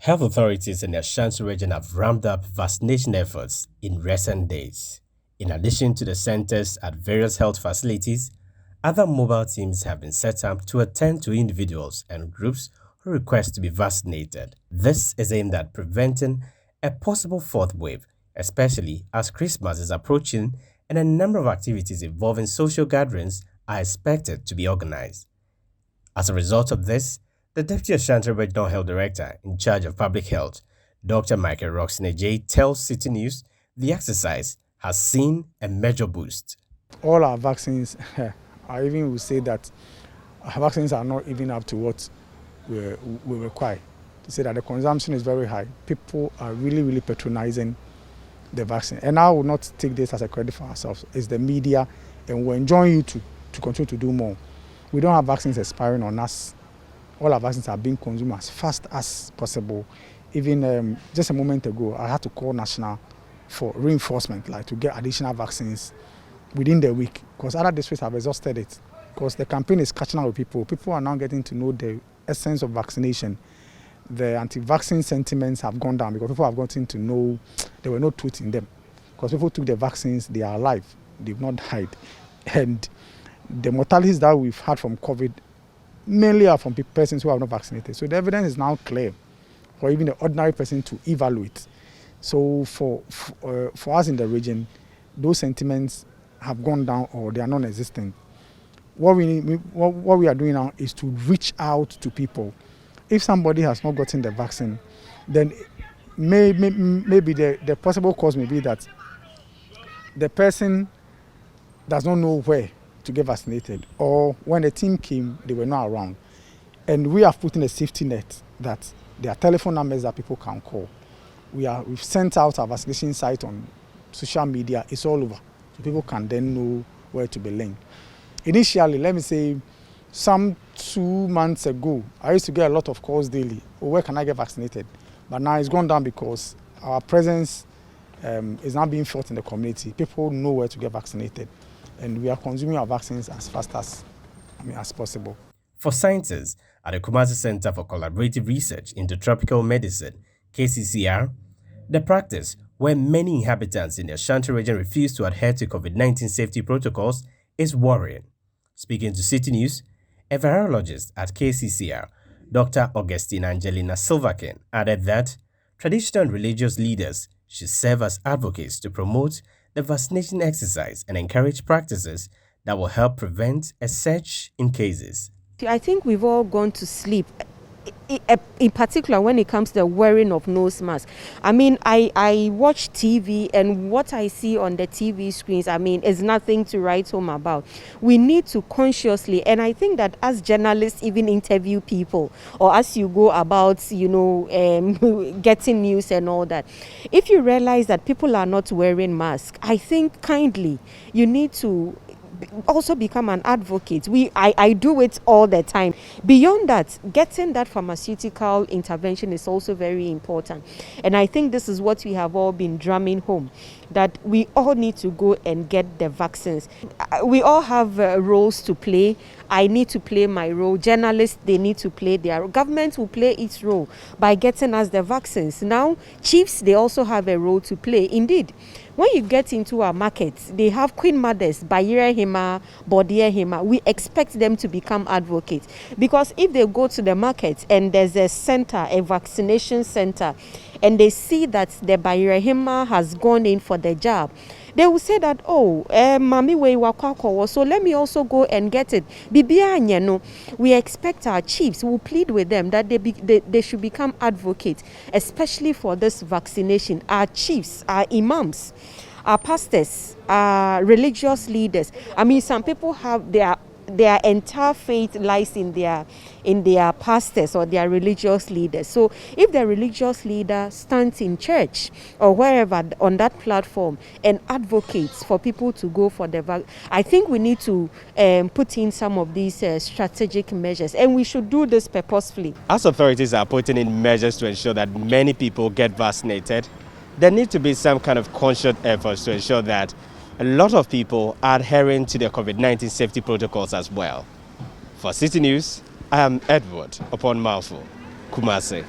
Health authorities in the Ashanti region have ramped up vaccination efforts in recent days. In addition to the centers at various health facilities, other mobile teams have been set up to attend to individuals and groups who request to be vaccinated. This is aimed at preventing a possible fourth wave, especially as Christmas is approaching and a number of activities involving social gatherings are expected to be organized. As a result of this, the Deputy Ashanti Regional Health Director in charge of public health, Dr. Michael Roxnejay, tells Citi News the exercise has seen a major boost. All our vaccines, I even would say that our vaccines are not even up to what we require. To say that the consumption is very high. People are really patronizing the vaccine. And I will not take this as a credit for ourselves. It's the media, and we're enjoying you to continue to do more. We don't have vaccines expiring on us. All our vaccines are being consumed as fast as possible. Even just a moment ago, I had to call National for reinforcement, like to get additional vaccines within the week, because other districts have exhausted it. Because the campaign is catching up with people. People are now getting to know the essence of vaccination. The anti-vaccine sentiments have gone down because people have gotten to know there were no truth in them. Because people took the vaccines, they are alive, they've not died. And the mortalities that we've had from COVID mainly are from persons who are not vaccinated. So the evidence is now clear for even the ordinary person to evaluate. So for us in the region, those sentiments have gone down or they are non-existent. What we are doing now is to reach out to people. If somebody has not gotten the vaccine, then maybe the possible cause may be that the person does not know where to get vaccinated, or when the team came, they were not around. And we have put in a safety net that there are telephone numbers that people can call. We've sent out our vaccination site on social media. It's all over, so people can then know where to be linked. Initially, let me say, some 2 months ago, I used to get a lot of calls daily. Oh, where can I get vaccinated? But now it's gone down because our presence is now being felt in the community. People know where to get vaccinated, and we are consuming our vaccines as fast as possible. For scientists at the Kumasi Center for Collaborative Research into Tropical Medicine, KCCR, the practice where many inhabitants in the Ashanti region refuse to adhere to COVID-19 safety protocols is worrying. Speaking to Citi News, a virologist at KCCR, Dr. Augustine Angelina Silvakin, added that traditional and religious leaders should serve as advocates to promote the vaccination exercise and encourage practices that will help prevent a surge in cases. I think we've all gone to sleep, in particular when it comes to the wearing of nose masks. I mean, I watch TV, and what I see on the TV screens, I mean, is nothing to write home about. We need to consciously, and I think that as journalists even interview people, or as you go about, getting news and all that, if you realize that people are not wearing masks, I think kindly you need to also become an advocate. I do it all the time. Beyond that, getting that pharmaceutical intervention is also very important. And I think this is what we have all been drumming home, that we all need to go and get the vaccines. We all have roles to play. I need to play my role. Journalists, they need to play their role. Government will play its role by getting us the vaccines. Now, chiefs, they also have a role to play. Indeed, when you get into our markets, they have queen mothers, Bayira Hima, Bodia Hima. We expect them to become advocates, because if they go to the market and there's a center, a vaccination center, and they see that the Bayira Hima has gone in for the job, they will say that, oh, mami we wakako, so let me also go and get it. We expect our chiefs, will plead with them that they should become advocates, especially for this vaccination. Our chiefs, our imams, our pastors, our religious leaders. I mean, some people have their entire faith lies in their pastors or their religious leaders. So if the religious leader stands in church or wherever on that platform and advocates for people to go for the vaccine, I think we need to put in some of these strategic measures, and we should do this purposefully. As authorities are putting in measures to ensure that many people get vaccinated, there need to be some kind of conscious efforts to ensure that a lot of people are adhering to the COVID-19 safety protocols as well. For Citi News, I am Edward Upon Malfo, Kumasi.